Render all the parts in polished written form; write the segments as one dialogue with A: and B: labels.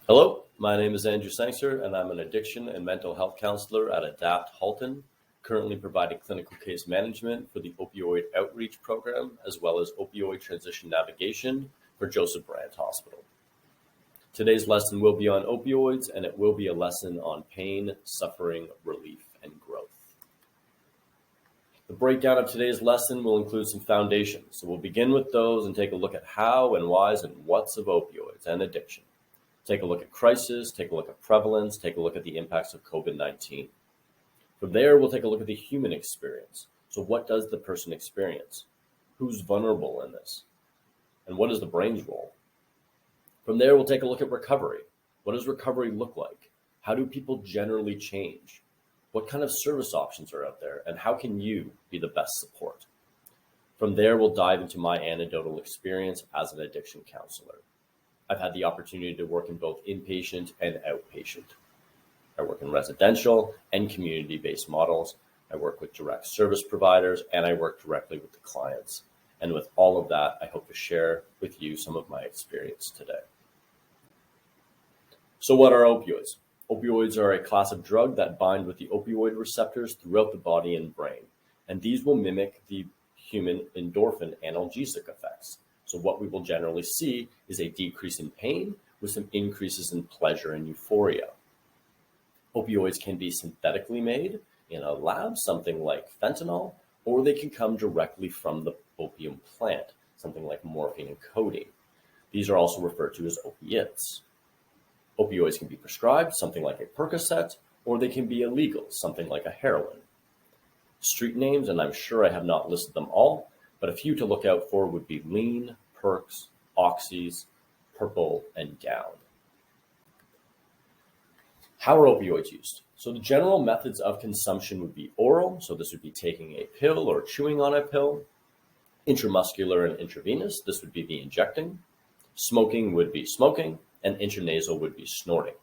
A: Hello, my name is Andrew Sangster, and I'm an addiction and mental health counselor at ADAPT Halton, currently providing clinical case management for the Opioid Outreach Program, as well as Opioid Transition Navigation for Joseph Brand Hospital. Today's lesson will be on opioids, and it will be a lesson on pain, suffering, relief, and growth. The breakdown of today's lesson will include some foundations, so we'll begin with those and take a look at how and whys and whats of opioids and addiction. Take a look at crisis, take a look at prevalence, take a look at the impacts of COVID-19. From there, we'll take a look at the human experience. So what does the person experience? Who's vulnerable in this? And what is the brain's role? From there, we'll take a look at recovery. What does recovery look like? How do people generally change? What kind of service options are out there? And how can you be the best support? From there, we'll dive into my anecdotal experience as an addiction counselor. I've had the opportunity to work in both inpatient and outpatient. I work in residential and community-based models. I work with direct service providers, and I work directly with the clients. And with all of that, I hope to share with you some of my experience today. So what are opioids? Opioids are a class of drug that bind with the opioid receptors throughout the body and brain, and these will mimic the human endorphin analgesic effects. So what we will generally see is a decrease in pain with some increases in pleasure and euphoria. Opioids can be synthetically made in a lab, something like fentanyl, or they can come directly from the opium plant, something like morphine and codeine. These are also referred to as opiates. Opioids can be prescribed, something like a Percocet, or they can be illegal, something like a heroin. Street names, and I'm sure I have not listed them all, but a few to look out for would be lean, perks, oxys, purple, and down. How are opioids used? So the general methods of consumption would be oral, so this would be taking a pill or chewing on a pill. Intramuscular and intravenous, this would be the injecting. Smoking would be smoking, and intranasal would be snorting.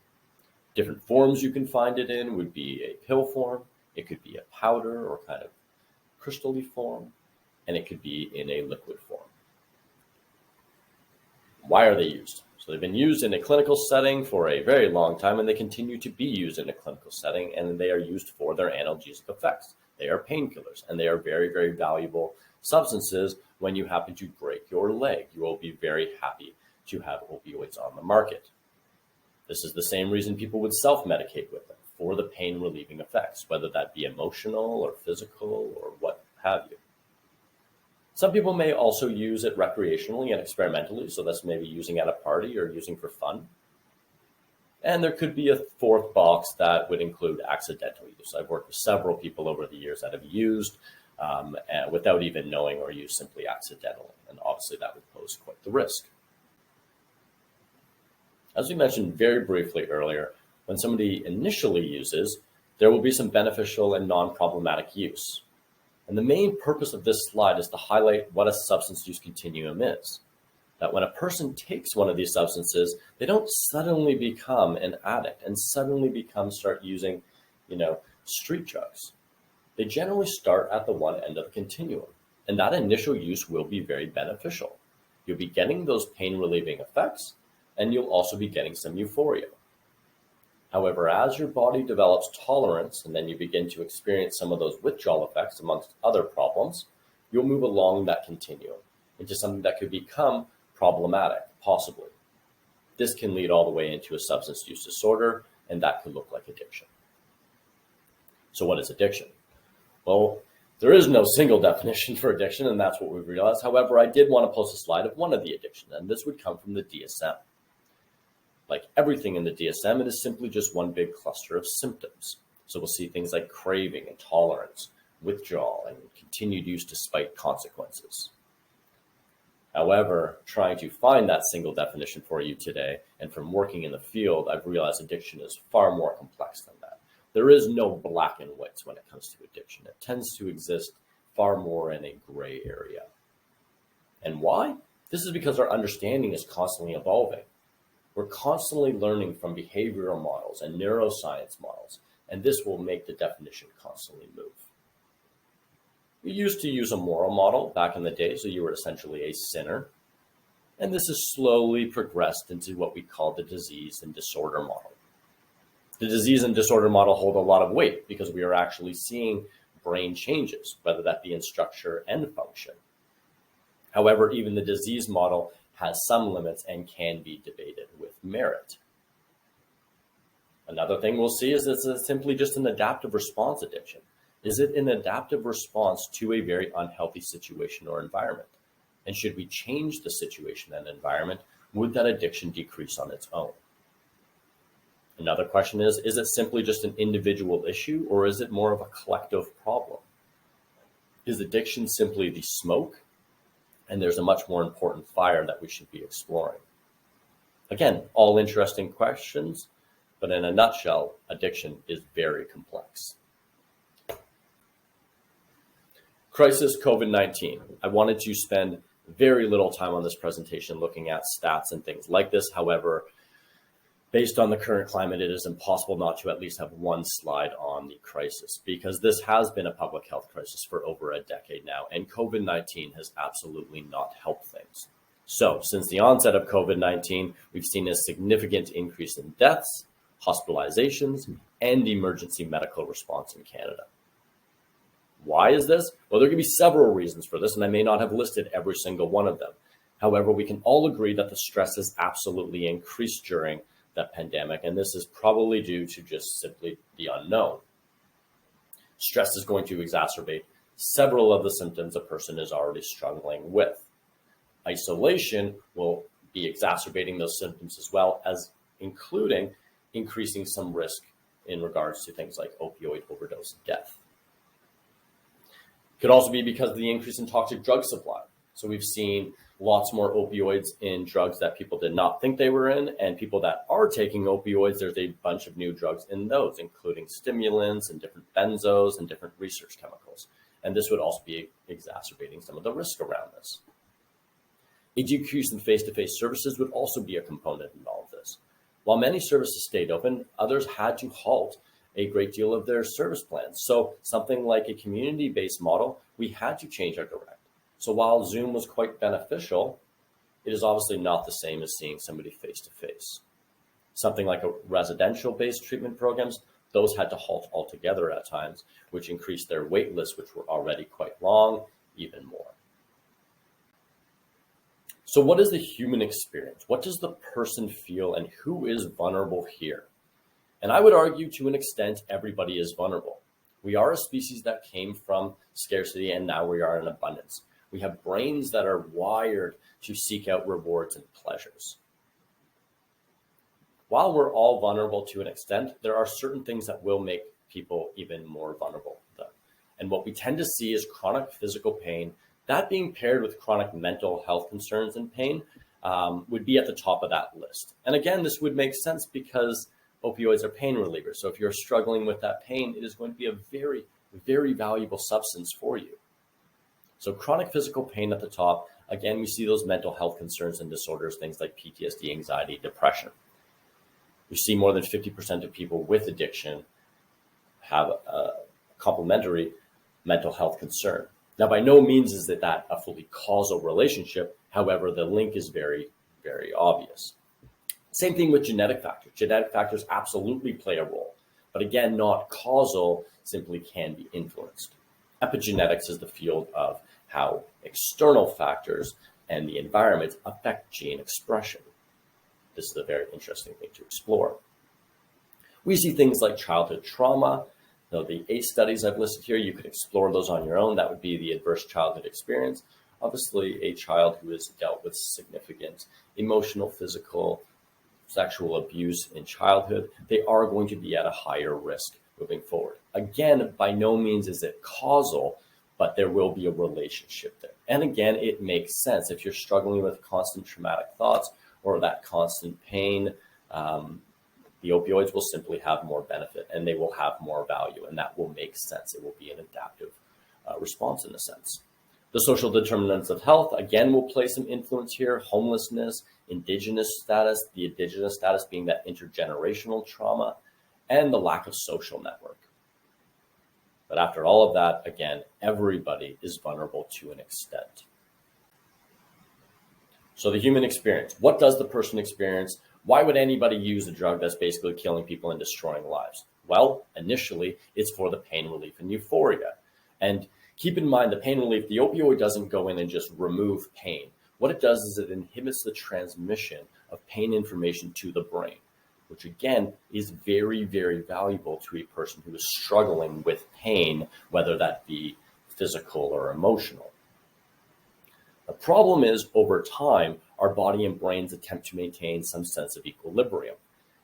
A: Different forms you can find it in would be a pill form, it could be a powder or kind of crystal-y form, and it could be in a liquid form. Why are they used? So they've been used in a clinical setting for a very long time, and they continue to be used in a clinical setting, and they are used for their analgesic effects. They are painkillers, and they are very, very valuable substances. When you happen to break your leg, you will be very happy to have opioids on the market. This is the same reason people would self-medicate with them, for the pain relieving effects, whether that be emotional or physical or what have you. Some people may also use it recreationally and experimentally, so that's maybe using at a party or using for fun. And there could be a fourth box that would include accidental use. I've worked with several people over the years that have used without even knowing or used simply accidentally, and obviously that would pose quite the risk. As we mentioned very briefly earlier, when somebody initially uses, there will be some beneficial and non-problematic use. And the main purpose of this slide is to highlight what a substance use continuum is. That when a person takes one of these substances, they don't suddenly become an addict and suddenly start using, street drugs. They generally start at the one end of the continuum, and that initial use will be very beneficial. You'll be getting those pain relieving effects, and you'll also be getting some euphoria. However, as your body develops tolerance and then you begin to experience some of those withdrawal effects amongst other problems, you'll move along that continuum into something that could become problematic, possibly. This can lead all the way into a substance use disorder, and that could look like addiction. So what is addiction? Well, there is no single definition for addiction, and that's what we've realized. However, I did want to post a slide of one of the addictions, and this would come from the DSM. Like everything in the DSM, it is simply just one big cluster of symptoms. So we'll see things like craving, intolerance, withdrawal, and continued use despite consequences. However, trying to find that single definition for you today, and from working in the field, I've realized addiction is far more complex than that. There is no black and whites when it comes to addiction. It tends to exist far more in a gray area. And why? This is because our understanding is constantly evolving. We're constantly learning from behavioral models and neuroscience models, and this will make the definition constantly move. We used to use a moral model back in the day, so you were essentially a sinner. And this has slowly progressed into what we call the disease and disorder model. The disease and disorder model hold a lot of weight because we are actually seeing brain changes, whether that be in structure and function. However, even the disease model has some limits and can be debated with merit. Another thing we'll see is it's simply just an adaptive response addiction. Is it an adaptive response to a very unhealthy situation or environment? And should we change the situation and environment, would that addiction decrease on its own? Another question is it simply just an individual issue, or is it more of a collective problem? Is addiction simply the smoke, and there's a much more important fire that we should be exploring? Again, all interesting questions, but in a nutshell, addiction is very complex. Crisis COVID-19. I wanted to spend very little time on this presentation looking at stats and things like this. However, based on the current climate, it is impossible not to at least have one slide on the crisis, because this has been a public health crisis for over a decade now, and COVID-19 has absolutely not helped things. So since the onset of COVID-19, we've seen a significant increase in deaths, hospitalizations, and emergency medical response in Canada. Why is this? Well, there can be several reasons for this, and I may not have listed every single one of them. However, we can all agree that the stress has absolutely increased during the pandemic, and this is probably due to just simply the unknown. Stress is going to exacerbate several of the symptoms a person is already struggling with. Isolation will be exacerbating those symptoms as well, as including increasing some risk in regards to things like opioid overdose death. Could also be because of the increase in toxic drug supply. So we've seen lots more opioids in drugs that people did not think they were in, and people that are taking opioids, there's a bunch of new drugs in those, including stimulants and different benzos and different research chemicals. And this would also be exacerbating some of the risk around this. A decrease in face-to-face services would also be a component in all of this. While many services stayed open, others had to halt a great deal of their service plans. So something like a community-based model, we had to change our direct. So while Zoom was quite beneficial, it is obviously not the same as seeing somebody face-to-face. Something like a residential-based treatment programs, those had to halt altogether at times, which increased their wait lists, which were already quite long, even more. So what is the human experience? What does the person feel, and who is vulnerable here? And I would argue to an extent, everybody is vulnerable. We are a species that came from scarcity, and now we are in abundance. We have brains that are wired to seek out rewards and pleasures. While we're all vulnerable to an extent, there are certain things that will make people even more vulnerable, though. And what we tend to see is chronic physical pain. That being paired with chronic mental health concerns and pain would be at the top of that list. And again, this would make sense because opioids are pain relievers. So if you're struggling with that pain, it is going to be a very, very valuable substance for you. So chronic physical pain at the top. Again, we see those mental health concerns and disorders, things like PTSD, anxiety, depression. We see more than 50% of people with addiction have a complementary mental health concern. Now, by no means is that a fully causal relationship. However, the link is very, very obvious. Same thing with genetic factors. Genetic factors absolutely play a role, but again, not causal, simply can be influenced. Epigenetics is the field of how external factors and the environment affect gene expression. This is a very interesting thing to explore. We see things like childhood trauma. Now, the 8 studies I've listed here, you could explore those on your own. That would be the adverse childhood experience. Obviously, a child who has dealt with significant emotional, physical, sexual abuse in childhood, they are going to be at a higher risk moving forward. Again, by no means is it causal, but there will be a relationship there. And again, it makes sense. If you're struggling with constant traumatic thoughts or that constant pain, the opioids will simply have more benefit and they will have more value, and that will make sense. It will be an adaptive response in a sense. The social determinants of health, again, will play some influence here. Homelessness, indigenous status, the indigenous status being that intergenerational trauma, and the lack of social network. But after all of that, again, everybody is vulnerable to an extent. So the human experience, what does the person experience? Why would anybody use a drug that's basically killing people and destroying lives? Well, initially, it's for the pain relief and euphoria. And keep in mind, the pain relief, the opioid doesn't go in and just remove pain. What it does is it inhibits the transmission of pain information to the brain, which again is very, very valuable to a person who is struggling with pain, whether that be physical or emotional. The problem is, over time, our body and brains attempt to maintain some sense of equilibrium.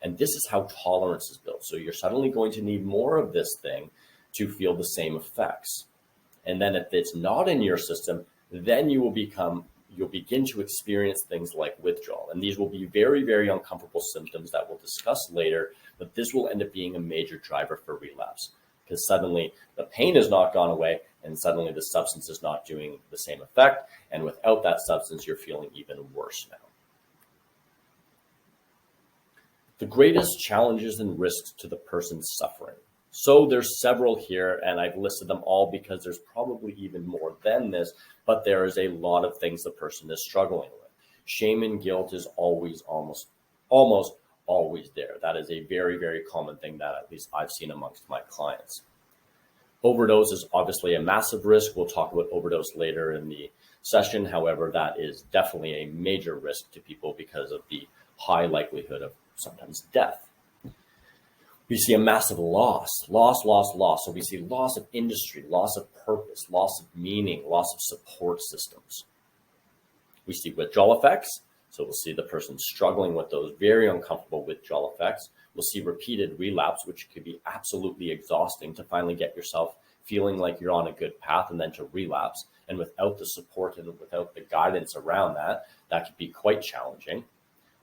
A: And this is how tolerance is built. So you're suddenly going to need more of this thing to feel the same effects. And then if it's not in your system, then you'll begin to experience things like withdrawal. And these will be very, very uncomfortable symptoms that we'll discuss later, but this will end up being a major driver for relapse, because suddenly the pain has not gone away and suddenly the substance is not doing the same effect. And without that substance, you're feeling even worse now. The greatest challenges and risks to the person suffering. So there's several here, and I've listed them all because there's probably even more than this, but there is a lot of things the person is struggling with. Shame and guilt is always, almost always there. That is a very, very common thing that at least I've seen amongst my clients. Overdose is obviously a massive risk. We'll talk about overdose later in the session. However, that is definitely a major risk to people because of the high likelihood of sometimes death. We see a massive loss. So we see loss of industry, loss of purpose, loss of meaning, loss of support systems. We see withdrawal effects. So we'll see the person struggling with those very uncomfortable withdrawal effects. We'll see repeated relapse, which could be absolutely exhausting to finally get yourself feeling like you're on a good path and then to relapse. And without the support and without the guidance around that, that could be quite challenging.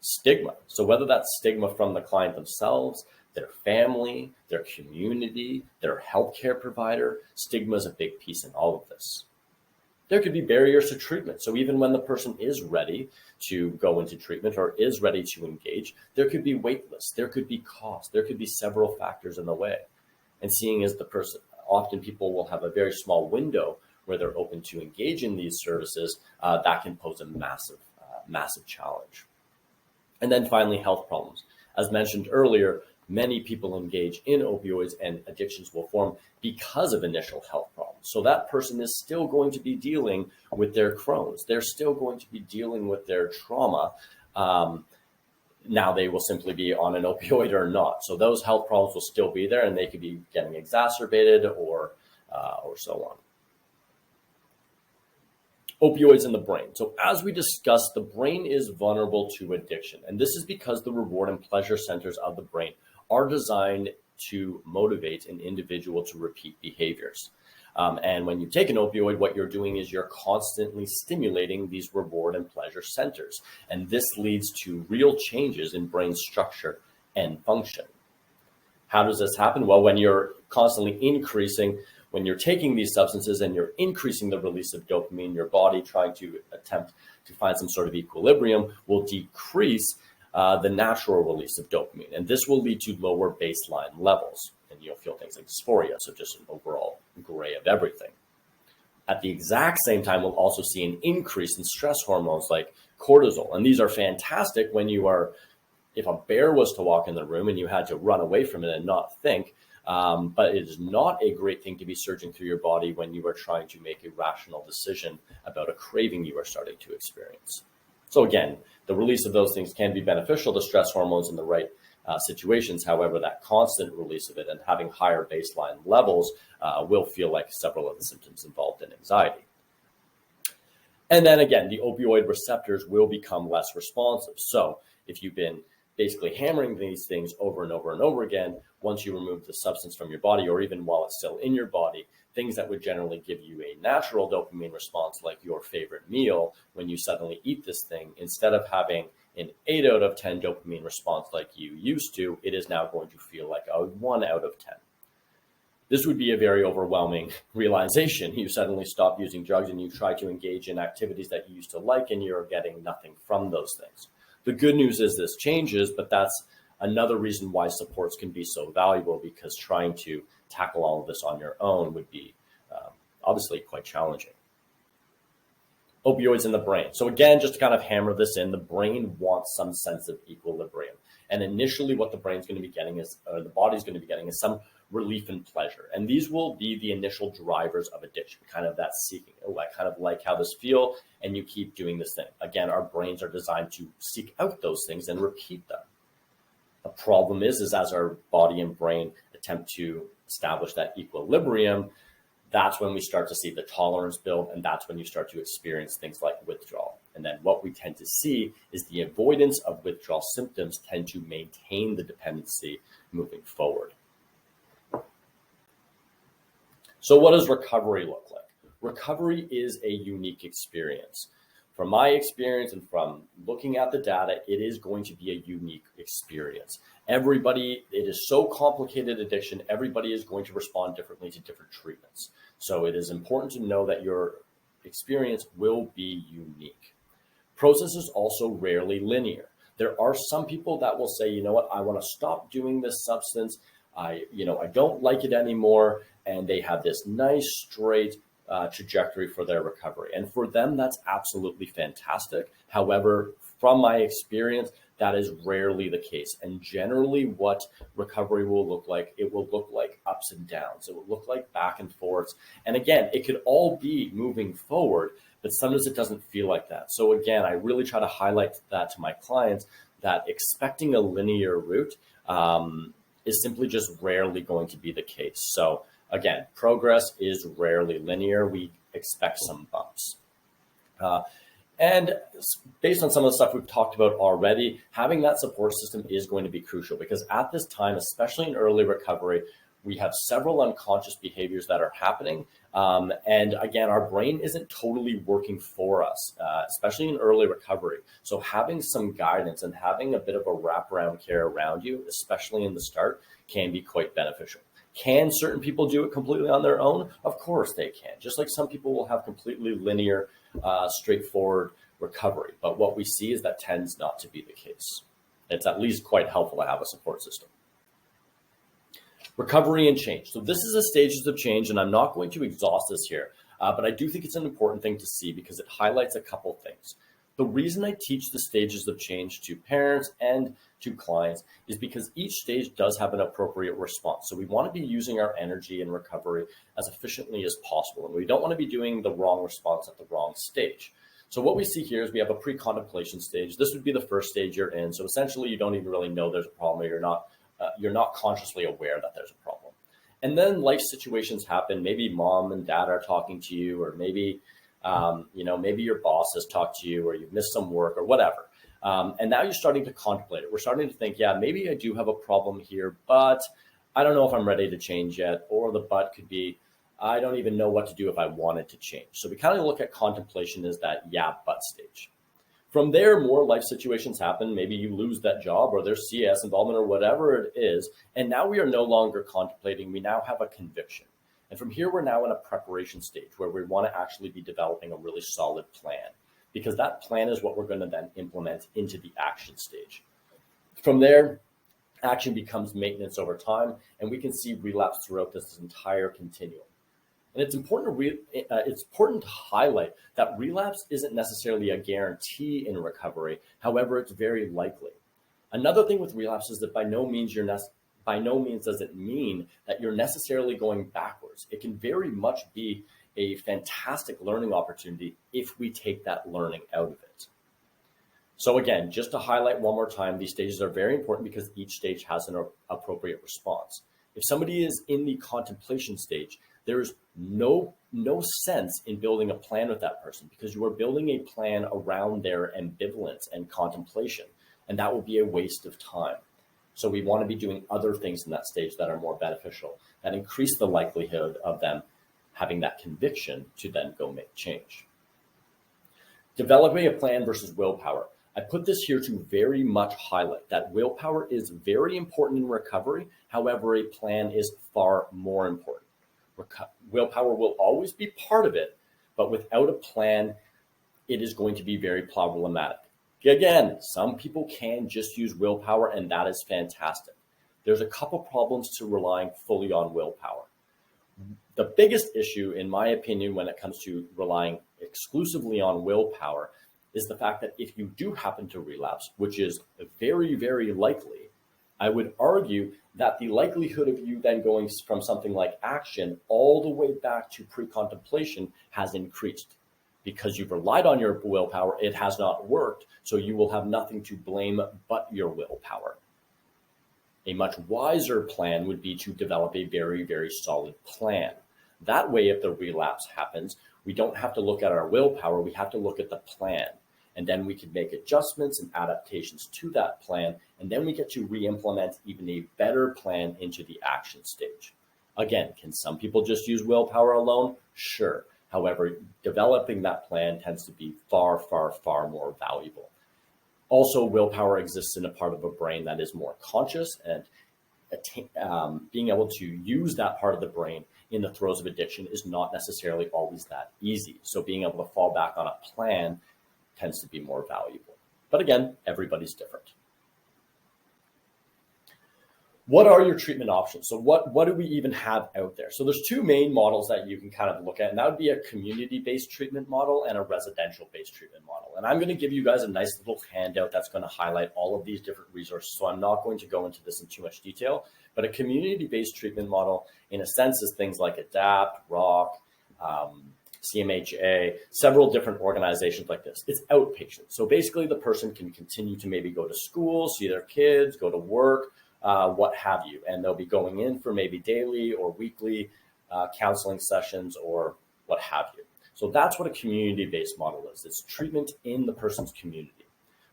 A: Stigma. So whether that's stigma from the client themselves, their family, their community, their healthcare provider, stigma is a big piece in all of this. There could be barriers to treatment. So even when the person is ready to go into treatment or is ready to engage, there could be wait lists, there could be cost, there could be several factors in the way. And seeing as the person, often people will have a very small window where they're open to engage in these services, that can pose a massive challenge. And then finally, health problems. As mentioned earlier, many people engage in opioids and addictions will form because of initial health problems. So that person is still going to be dealing with their Crohn's. They're still going to be dealing with their trauma. Now they will simply be on an opioid or not. So those health problems will still be there and they could be getting exacerbated or so on. Opioids in the brain. So as we discussed, the brain is vulnerable to addiction. And this is because the reward and pleasure centers of the brain are designed to motivate an individual to repeat behaviors. And when you take an opioid, what you're doing is you're constantly stimulating these reward and pleasure centers. And this leads to real changes in brain structure and function. How does this happen? Well, when you're constantly when you're taking these substances and you're increasing the release of dopamine, your body trying to attempt to find some sort of equilibrium will decrease the natural release of dopamine. And this will lead to lower baseline levels. And you'll feel things like dysphoria, so just an overall gray of everything. At the exact same time, we'll also see an increase in stress hormones like cortisol. And these are fantastic when if a bear was to walk in the room and you had to run away from it and not think, but it is not a great thing to be surging through your body when you are trying to make a rational decision about a craving you are starting to experience. So again, the release of those things can be beneficial to stress hormones in the right situations. However, that constant release of it and having higher baseline levels will feel like several of the symptoms involved in anxiety. And then again, the opioid receptors will become less responsive. So if you've been basically hammering these things over and over and over again, once you remove the substance from your body, or even while it's still in your body, things that would generally give you a natural dopamine response, like your favorite meal, when you suddenly eat this thing, instead of having an 8 out of 10 dopamine response like you used to, it is now going to feel like a 1 out of 10. This would be a very overwhelming realization. You suddenly stop using drugs and you try to engage in activities that you used to like, and you're getting nothing from those things. The good news is this changes, but that's another reason why supports can be so valuable, because trying to tackle all of this on your own would be obviously quite challenging. Opioids in the brain. So again, just to kind of hammer this in, the brain wants some sense of equilibrium. And initially what the brain's going to be getting is, or the body's going to be getting is some relief and pleasure. And these will be the initial drivers of addiction, kind of that seeking. Oh, I kind of like how this feels, and you keep doing this thing. Again, our brains are designed to seek out those things and repeat them. The problem is as our body and brain attempt to establish that equilibrium, that's when we start to see the tolerance build, and that's when you start to experience things like withdrawal. And then what we tend to see is the avoidance of withdrawal symptoms tend to maintain the dependency moving forward. So what does recovery look like? Recovery is a unique experience. From my experience and from looking at the data, it is going to be a unique experience. Everybody, it is so complicated addiction, everybody is going to respond differently to different treatments. So it is important to know that your experience will be unique. Process is also rarely linear. There are some people that will say, you know what, I want to stop doing this substance. I don't like it anymore. And they have this nice straight trajectory for their recovery. And for them, that's absolutely fantastic. However, from my experience, that is rarely the case. And generally what recovery will look like, it will look like ups and downs. It will look like back and forths. And again, it could all be moving forward, but sometimes it doesn't feel like that. So again, I really try to highlight that to my clients, that expecting a linear route is simply just rarely going to be the case. So again, progress is rarely linear. We expect some bumps. And based on some of the stuff we've talked about already, having that support system is going to be crucial, because at this time, especially in early recovery, we have several unconscious behaviors that are happening. And again, our brain isn't totally working for us, especially in early recovery. So having some guidance and having a bit of a wraparound care around you, especially in the start, can be quite beneficial. Can certain people do it completely on their own? Of course they can. Just like some people will have completely linear, straightforward recovery. But what we see is that tends not to be the case. It's at least quite helpful to have a support system. Recovery and change. So this is the stages of change, and I'm not going to exhaust this here, but I do think it's an important thing to see because it highlights a couple things. The reason I teach the stages of change to parents and to clients is because each stage does have an appropriate response. So we want to be using our energy in recovery as efficiently as possible, and we don't want to be doing the wrong response at the wrong stage. So what we see here is we have a pre-contemplation stage. This would be the first stage you're in. So essentially you don't even really know there's a problem, or you're not consciously aware that there's a problem. And then life situations happen. Maybe mom and dad are talking to you, or maybe maybe your boss has talked to you, or you've missed some work or whatever. And now you're starting to contemplate it. We're starting to think, yeah, maybe I do have a problem here, but I don't know if I'm ready to change yet. Or the but could be, I don't even know what to do if I wanted to change. So we kind of look at contemplation as that yeah, but stage. From there, more life situations happen. Maybe you lose that job, or there's CS involvement, or whatever it is. And now we are no longer contemplating. We now have a conviction. And from here, we're now in a preparation stage where we want to actually be developing a really solid plan, because that plan is what we're going to then implement into the action stage. From there, action becomes maintenance over time, and we can see relapse throughout this entire continuum. And it's important to highlight that relapse isn't necessarily a guarantee in recovery. However, it's very likely. Another thing with relapse is that by no means does it mean that you're necessarily going backwards. It can very much be a fantastic learning opportunity if we take that learning out of it. So again, just to highlight one more time, these stages are very important because each stage has an appropriate response. If somebody is in the contemplation stage, there's no sense in building a plan with that person, because you are building a plan around their ambivalence and contemplation, and that will be a waste of time. So we want to be doing other things in that stage that are more beneficial, that increase the likelihood of them having that conviction to then go make change. Developing a plan versus willpower. I put this here to very much highlight that willpower is very important in recovery. However, a plan is far more important. Willpower will always be part of it, but without a plan, it is going to be very problematic. Again, some people can just use willpower, and that is fantastic. There's a couple problems to relying fully on willpower. The biggest issue, in my opinion, when it comes to relying exclusively on willpower is the fact that if you do happen to relapse, which is very, very likely, I would argue that the likelihood of you then going from something like action all the way back to pre-contemplation has increased. Because you've relied on your willpower, it has not worked, so you will have nothing to blame but your willpower. A much wiser plan would be to develop a very, very solid plan. That way, if the relapse happens, we don't have to look at our willpower, we have to look at the plan. And then we can make adjustments and adaptations to that plan, and then we get to re-implement even a better plan into the action stage. Again, can some people just use willpower alone? Sure. However, developing that plan tends to be far, far, far more valuable. Also, willpower exists in a part of a brain that is more conscious, and being able to use that part of the brain in the throes of addiction is not necessarily always that easy. So being able to fall back on a plan tends to be more valuable. But again, everybody's different. What are your treatment options? So what do we even have out there? So there's two main models that you can kind of look at, and that would be a community-based treatment model and a residential-based treatment model. And I'm going to give you guys a nice little handout that's going to highlight all of these different resources. So I'm not going to go into this in too much detail, but a community-based treatment model, in a sense, is things like ADAPT, ROC, CMHA, several different organizations like this. It's outpatient. So basically the person can continue to maybe go to school, see their kids, go to work, what have you. And they'll be going in for maybe daily or weekly counseling sessions or what have you. So that's what a community-based model is. It's treatment in the person's community.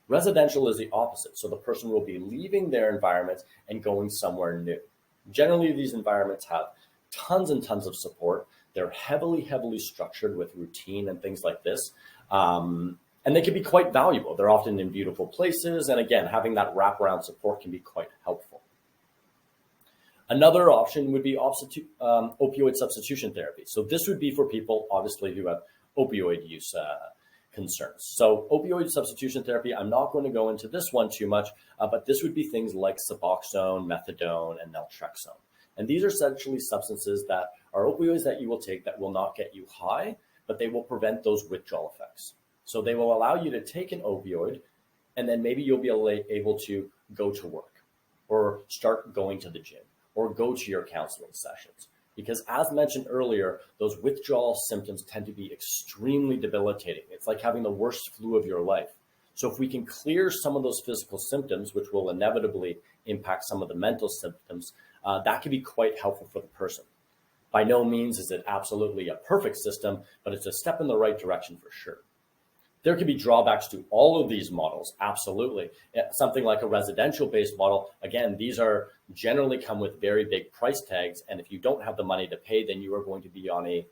A: Residential is the opposite. So the person will be leaving their environment and going somewhere new. Generally, these environments have tons and tons of support. They're heavily structured with routine and things like this. And they can be quite valuable. They're often in beautiful places. And again, having that wraparound support can be quite helpful. Another option would be opioid substitution therapy. So this would be for people, obviously, who have opioid use concerns. So opioid substitution therapy, I'm not going to go into this one too much, but this would be things like Suboxone, methadone, and naltrexone. And these are essentially substances that are opioids that you will take that will not get you high, but they will prevent those withdrawal effects. So they will allow you to take an opioid, and then maybe you'll be able to go to work or start going to the gym or go to your counseling sessions. Because as mentioned earlier, those withdrawal symptoms tend to be extremely debilitating. It's like having the worst flu of your life. So if we can clear some of those physical symptoms, which will inevitably impact some of the mental symptoms, that can be quite helpful for the person. By no means is it absolutely a perfect system, but it's a step in the right direction for sure. There can be drawbacks to all of these models, absolutely. Something like a residential-based model, again, these are generally come with very big price tags, and if you don't have the money to pay, then you are going to be on a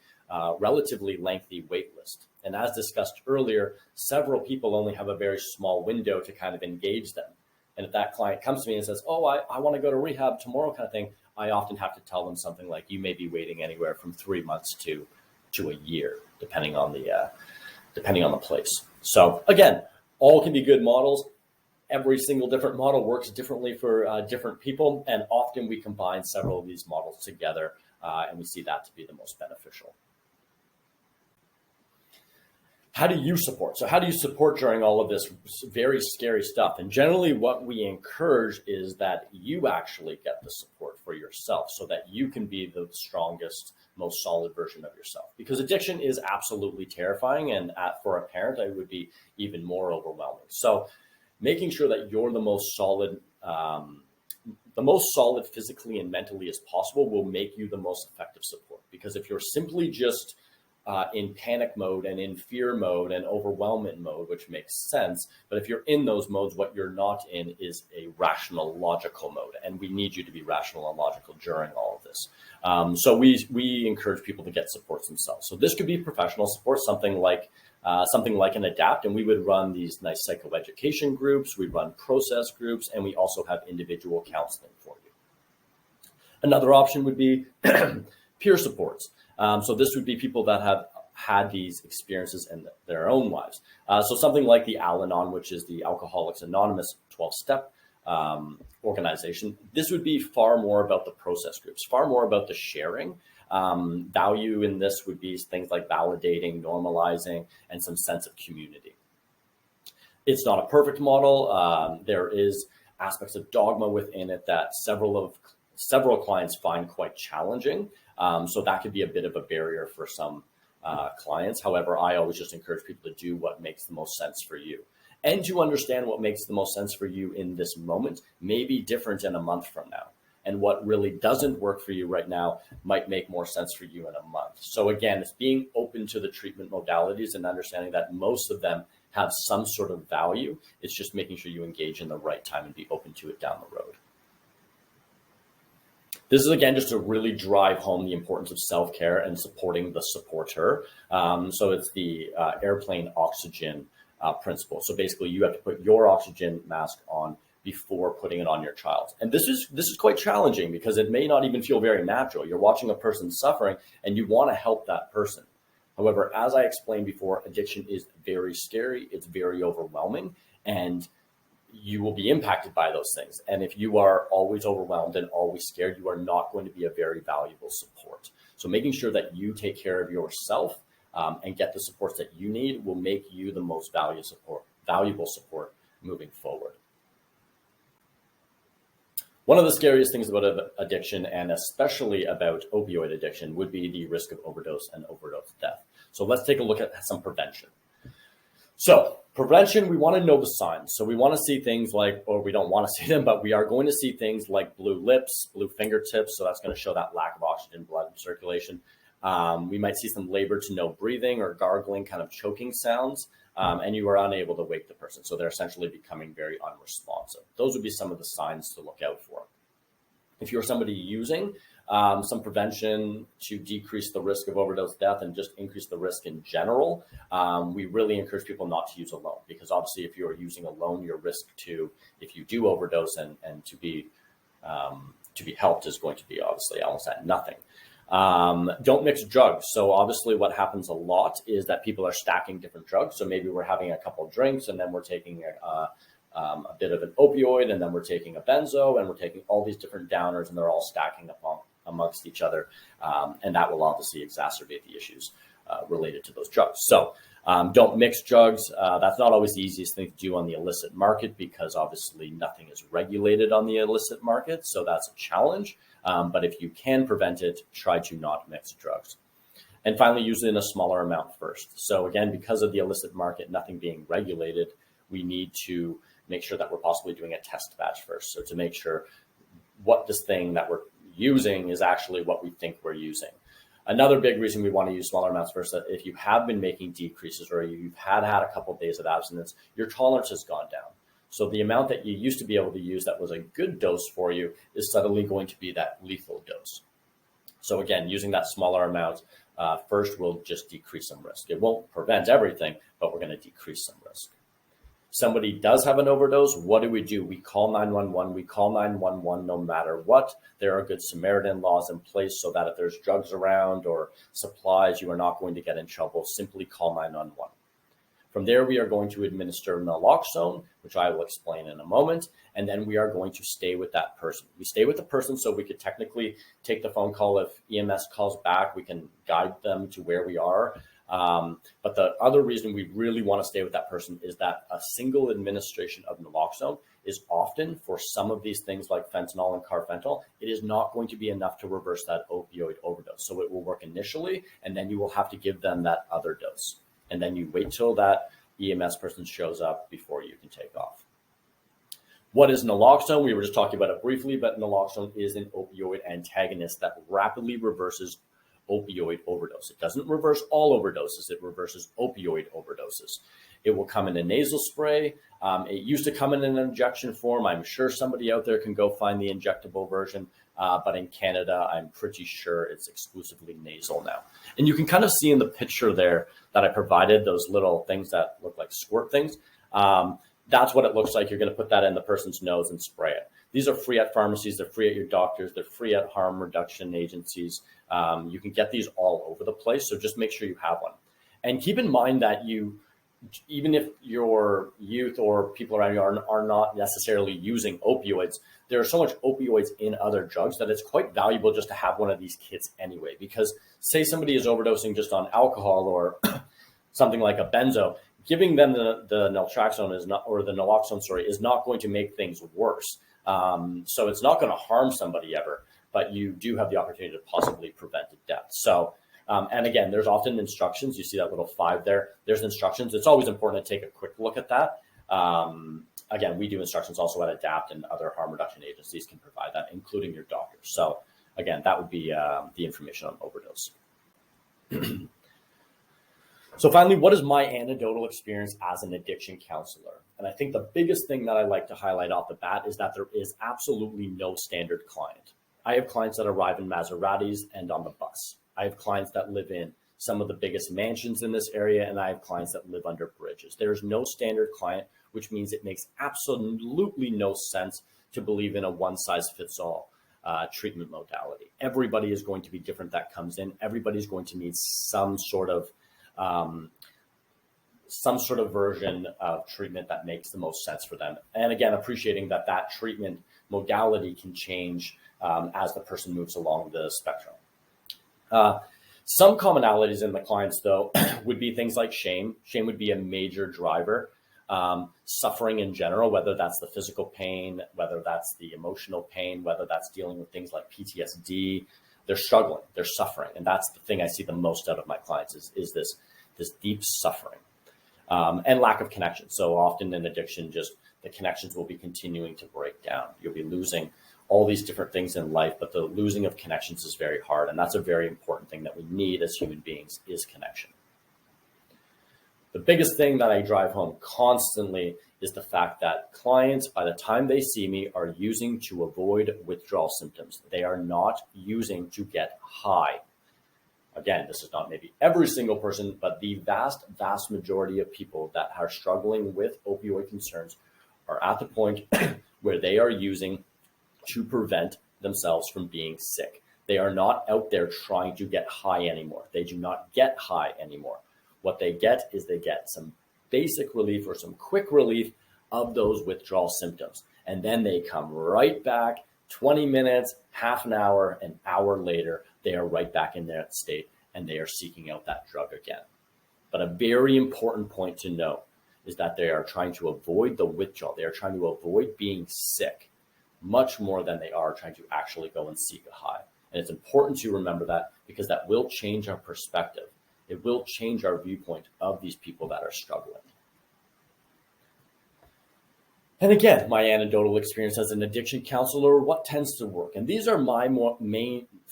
A: relatively lengthy wait list. And as discussed earlier, several people only have a very small window to kind of engage them. And if that client comes to me and says, oh, I want to go to rehab tomorrow kind of thing, I often have to tell them something like, you may be waiting anywhere from 3 months to a year, depending on the place. So again, all can be good models. Every single different model works differently for different people. And often we combine several of these models together, and we see that to be the most beneficial. How do you support? So how do you support during all of this very scary stuff? And generally what we encourage is that you actually get the support for yourself so that you can be the strongest, most solid version of yourself. Because addiction is absolutely terrifying, and for a parent, it would be even more overwhelming. So making sure that you're the most solid physically and mentally as possible will make you the most effective support. Because if you're simply just in panic mode and in fear mode and overwhelmment mode, which makes sense. But if you're in those modes, what you're not in is a rational, logical mode. And we need you to be rational and logical during all of this. So we encourage people to get supports themselves. So this could be professional support, something like an ADAPT, and we would run these nice psychoeducation groups. We run process groups, and we also have individual counseling for you. Another option would be peer supports. So this would be people that have had these experiences in their own lives. So something like the Al-Anon, which is the Alcoholics Anonymous 12-step organization. This would be far more about the process groups, far more about the sharing. Value in this would be things like validating, normalizing, and some sense of community. It's not a perfect model. There is aspects of dogma within it that several clients find quite challenging. So that could be a bit of a barrier for some clients. However, I always just encourage people to do what makes the most sense for you. And to understand what makes the most sense for you in this moment may be different in a month from now. And what really doesn't work for you right now might make more sense for you in a month. So again, it's being open to the treatment modalities and understanding that most of them have some sort of value. It's just making sure you engage in the right time and be open to it down the road. This is, again, just to really drive home the importance of self-care and supporting the supporter. So it's the airplane oxygen principle. So basically, you have to put your oxygen mask on before putting it on your child. And this is quite challenging because it may not even feel very natural. You're watching a person suffering and you want to help that person. However, as I explained before, addiction is very scary. It's very overwhelming, and you will be impacted by those things. And if you are always overwhelmed and always scared, you are not going to be a very valuable support. So making sure that you take care of yourself and get the supports that you need will make you the most valuable support moving forward. One of the scariest things about addiction, and especially about opioid addiction, would be the risk of overdose and overdose death. So let's take a look at some prevention. So prevention, we want to know the signs. So we want to see things like, or we don't want to see them, but we are going to see things like blue lips, blue fingertips. So that's going to show that lack of oxygen, blood circulation. We might see some labored to no breathing or gargling, kind of choking sounds, and you are unable to wake the person. So they're essentially becoming very unresponsive. Those would be some of the signs to look out for. If you're somebody using some prevention to decrease the risk of overdose death and just increase the risk in general, we really encourage people not to use alone, because obviously if you're using alone, your risk to, if you do overdose and to be helped is going to be obviously almost at nothing. Don't mix drugs. So obviously what happens a lot is that people are stacking different drugs. So maybe we're having a couple of drinks and then we're taking a bit of an opioid, and then we're taking a benzo, and we're taking all these different downers, and they're all stacking up amongst each other. And that will obviously exacerbate the issues related to those drugs. So don't mix drugs. That's not always the easiest thing to do on the illicit market, because obviously nothing is regulated on the illicit market. So that's a challenge. But if you can prevent it, try to not mix drugs. And finally, use it in a smaller amount first. So again, because of the illicit market, nothing being regulated, we need to make sure that we're possibly doing a test batch first. So to make sure what this thing that we're using is actually what we think we're using. Another big reason we want to use smaller amounts first, that if you have been making decreases or you've had a couple of days of abstinence, your tolerance has gone down. So the amount that you used to be able to use that was a good dose for you is suddenly going to be that lethal dose. So again, using that smaller amount first will just decrease some risk. It won't prevent everything, but we're going to decrease some risk. Somebody does have an overdose, what do? We call 911. We call 911 no matter what. There are Good Samaritan laws in place so that if there's drugs around or supplies, you are not going to get in trouble. Simply call 911. From there, we are going to administer naloxone, which I will explain in a moment, and then we are going to stay with that person. We stay with the person so we could technically take the phone call. If EMS calls back, we can guide them to where we are. But the other reason we really want to stay with that person is that a single administration of naloxone is often, for some of these things like fentanyl and carfentanil, it is not going to be enough to reverse that opioid overdose. So it will work initially, and then you will have to give them that other dose. And then you wait till that EMS person shows up before you can take off. What is naloxone? We were just talking about it briefly, but naloxone is an opioid antagonist that rapidly reverses opioid overdose. It doesn't reverse all overdoses. It reverses opioid overdoses. It will come in a nasal spray. It used to come in an injection form. I'm sure somebody out there can go find the injectable version. But in Canada, I'm pretty sure it's exclusively nasal now. And you can kind of see in the picture there that I provided those little things that look like squirt things. That's what it looks like. You're going to put that in the person's nose and spray it. These are free at pharmacies. They're free at your doctors. They're free at harm reduction agencies. You can get these all over the place. So just make sure you have one. And keep in mind that you even if your youth or people around you are not necessarily using opioids, there are so much opioids in other drugs that it's quite valuable just to have one of these kits anyway. Because say somebody is overdosing just on alcohol or something like a benzo, giving them the naltrexone is not, or the naloxone, sorry, is not going to make things worse. So it's not going to harm somebody ever, but you do have the opportunity to possibly prevent death. So, and again, there's often instructions. You see that little 5 there. There's instructions. It's always important to take a quick look at that. Again, we do instructions also at ADAPT, and other harm reduction agencies can provide that, including your doctor. So again, that would be the information on overdose. So finally, what is my anecdotal experience as an addiction counselor? And I think the biggest thing that I like to highlight off the bat is that there is absolutely no standard client. I have clients that arrive in Maseratis and on the bus. I have clients that live in some of the biggest mansions in this area, and I have clients that live under bridges. There's no standard client, which means it makes absolutely no sense to believe in a one-size-fits-all treatment modality. Everybody is going to be different that comes in. Everybody's going to need some sort of version of treatment that makes the most sense for them. And again, appreciating that that treatment modality can change as the person moves along the spectrum. Some commonalities in the clients, though, would be things like shame. Shame would be a major driver. Suffering in general, whether that's the physical pain, whether that's the emotional pain, whether that's dealing with things like PTSD, they're struggling, they're suffering. And that's the thing I see the most out of my clients is this deep suffering and lack of connection. So often in addiction, just the connections will be continuing to break down. You'll be losing all these different things in life, but the losing of connections is very hard. And that's a very important thing that we need as human beings is connection. The biggest thing that I drive home constantly is the fact that clients, by the time they see me, are using to avoid withdrawal symptoms. They are not using to get high. Again, this is not maybe every single person, but the vast, vast majority of people that are struggling with opioid concerns are at the point where they are using to prevent themselves from being sick. They are not out there trying to get high anymore. They do not get high anymore. What they get is they get some basic relief or some quick relief of those withdrawal symptoms. And then they come right back 20 minutes, half an hour, an hour later, they are right back in that state and they are seeking out that drug again. But a very important point to note is that they are trying to avoid the withdrawal. They are trying to avoid being sick much more than they are trying to actually go and seek a high. And it's important to remember that because that will change our perspective. It will change our viewpoint of these people that are struggling. And again, my anecdotal experience as an addiction counselor, what tends to work? And these are my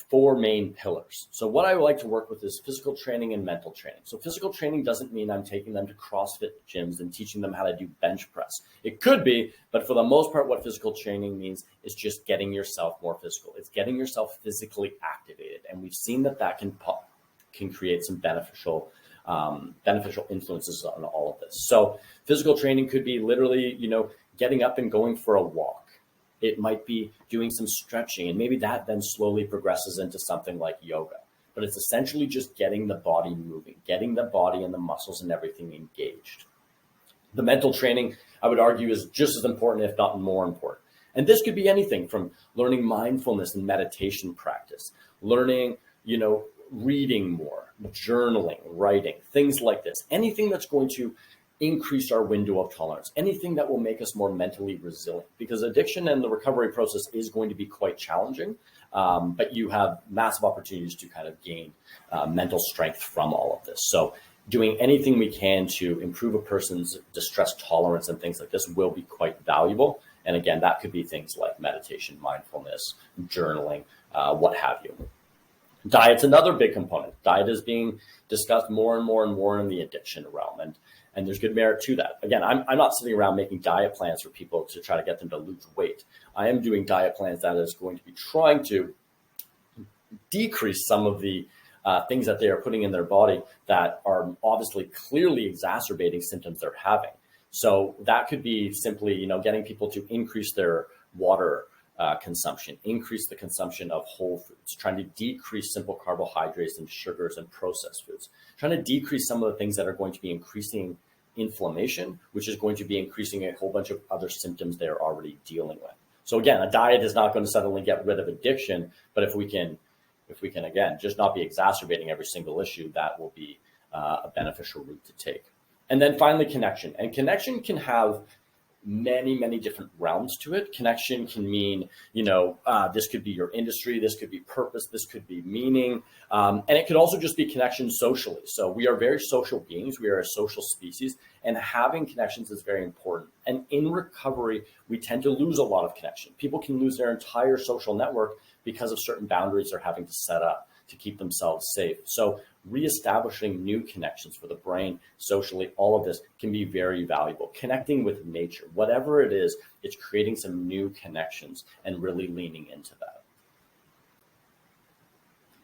A: four main pillars. So what I would like to work with is physical training and mental training. So physical training doesn't mean I'm taking them to CrossFit gyms and teaching them how to do bench press. It could be, but for the most part, what physical training means is just getting yourself more physical. It's getting yourself physically activated. And we've seen that can create some beneficial influences on all of this. So physical training could be literally, getting up and going for a walk. It might be doing some stretching, and maybe that then slowly progresses into something like yoga. But it's essentially just getting the body moving, getting the body and the muscles and everything engaged. The mental training, I would argue, is just as important, if not more important. And this could be anything from learning mindfulness and meditation practice, learning, reading more, journaling, writing, things like this. Anything that's going to increase our window of tolerance, anything that will make us more mentally resilient, because addiction and the recovery process is going to be quite challenging, but you have massive opportunities to kind of gain mental strength from all of this. So doing anything we can to improve a person's distress tolerance and things like this will be quite valuable. And again, that could be things like meditation, mindfulness, journaling, what have you. Diet's another big component. Diet is being discussed more and more and more in the addiction realm. And there's good merit to that. Again, I'm not sitting around making diet plans for people to try to get them to lose weight. I am doing diet plans that is going to be trying to decrease some of the things that they are putting in their body that are obviously clearly exacerbating symptoms they're having. So that could be simply, getting people to increase their water consumption, increase the consumption of whole foods, trying to decrease simple carbohydrates and sugars and processed foods, trying to decrease some of the things that are going to be inflammation, which is going to be increasing a whole bunch of other symptoms they're already dealing with. So again, a diet is not going to suddenly get rid of addiction, but if we can again just not be exacerbating every single issue, that will be a beneficial route to take. And then finally, connection. And connection can have many different realms to it. Connection can mean, this could be your industry, this could be purpose, this could be meaning, and it could also just be connection socially. So we are very social beings, we are a social species, and having connections is very important. And in recovery, we tend to lose a lot of connection. People can lose their entire social network because of certain boundaries they're having to set up to keep themselves safe. So reestablishing new connections for the brain socially, all of this can be very valuable. Connecting with nature, whatever it is, it's creating some new connections and really leaning into that.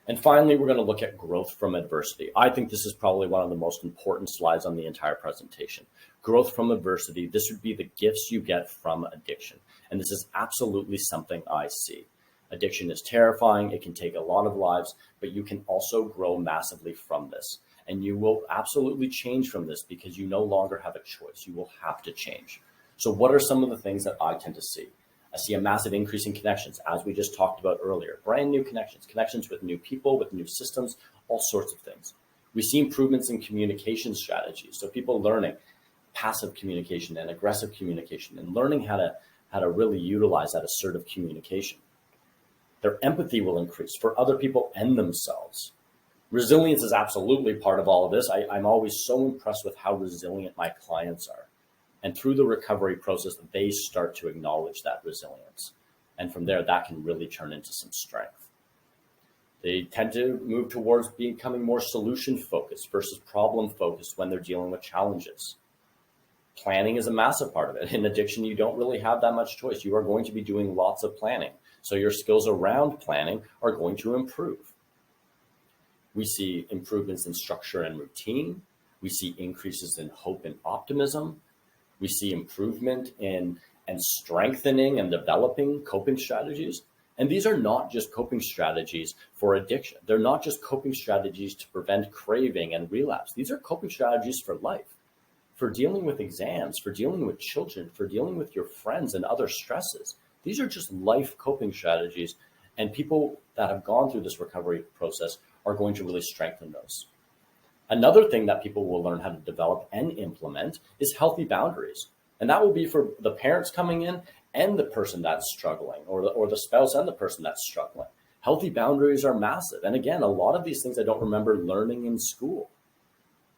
A: And finally, we're going to look at growth from adversity. I think this is probably one of the most important slides on the entire presentation. Growth from adversity, this would be the gifts you get from addiction. And this is absolutely something I see. Addiction is terrifying. It can take a lot of lives, but you can also grow massively from this. And you will absolutely change from this because you no longer have a choice. You will have to change. So what are some of the things that I tend to see? I see a massive increase in connections, as we just talked about earlier. Brand new connections with new people, with new systems, all sorts of things. We see improvements in communication strategies. So people learning passive communication and aggressive communication and learning how to really utilize that assertive communication. Their empathy will increase for other people and themselves. Resilience is absolutely part of all of this. I'm always so impressed with how resilient my clients are. And through the recovery process, they start to acknowledge that resilience. And from there, that can really turn into some strength. They tend to move towards becoming more solution-focused versus problem-focused when they're dealing with challenges. Planning is a massive part of it. In addiction, you don't really have that much choice. You are going to be doing lots of planning. So your skills around planning are going to improve. We see improvements in structure and routine. We see increases in hope and optimism. We see improvement in and strengthening and developing coping strategies. And these are not just coping strategies for addiction. They're not just coping strategies to prevent craving and relapse. These are coping strategies for life, for dealing with exams, for dealing with children, for dealing with your friends and other stresses. These are just life coping strategies, and people that have gone through this recovery process are going to really strengthen those. Another thing that people will learn how to develop and implement is healthy boundaries. And that will be for the parents coming in and the person that's struggling, or the spouse and the person that's struggling. Healthy boundaries are massive. And again, a lot of these things I don't remember learning in school.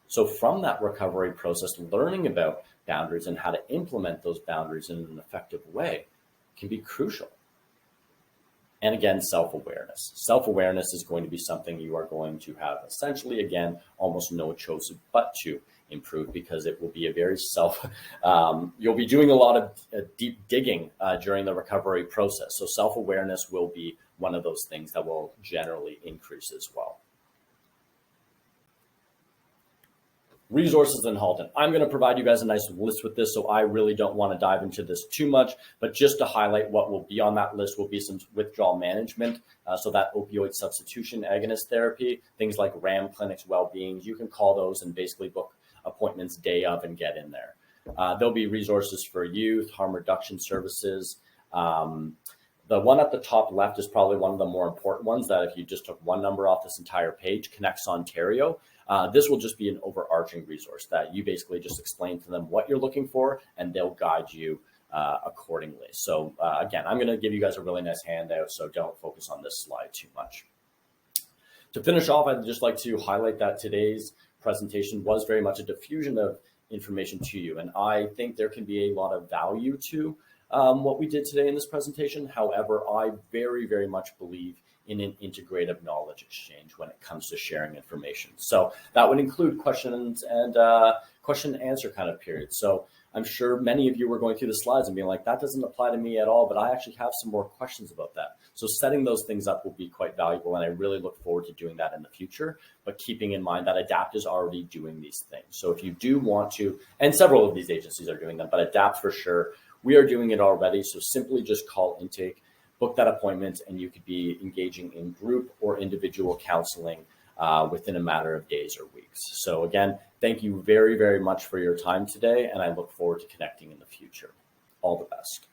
A: So from that recovery process, learning about boundaries and how to implement those boundaries in an effective way can be crucial. And again, self-awareness. Self-awareness is going to be something you are going to have essentially, again, almost no choice but to improve, because it will be a very you'll be doing a lot of deep digging during the recovery process. So self-awareness will be one of those things that will generally increase as well. Resources in Halton. I'm going to provide you guys a nice list with this, so I really don't want to dive into this too much, but just to highlight what will be on that list will be some withdrawal management, so that opioid substitution agonist therapy, things like RAM clinics, well-being. You can call those and basically book appointments day of and get in there. There'll be resources for youth, harm reduction services. The one at the top left is probably one of the more important ones, that if you just took one number off this entire page, Connects Ontario. This will just be an overarching resource that you basically just explain to them what you're looking for, and they'll guide you accordingly. So again, I'm going to give you guys a really nice handout, so don't focus on this slide too much. To finish off, I'd just like to highlight that today's presentation was very much a diffusion of information to you, and I think there can be a lot of value to what we did today in this presentation. However, I very much believe in an integrative knowledge exchange when it comes to sharing information. So that would include questions and question and answer kind of periods. So I'm sure many of you were going through the slides and being like, that doesn't apply to me at all, but I actually have some more questions about that. So setting those things up will be quite valuable, and I really look forward to doing that in the future, but keeping in mind that ADAPT is already doing these things. So if you do want to, and several of these agencies are doing them, but ADAPT for sure, we are doing it already. So simply just call intake, book that appointment, and you could be engaging in group or individual counseling within a matter of days or weeks. So again, thank you very, very much for your time today, and I look forward to connecting in the future. All the best.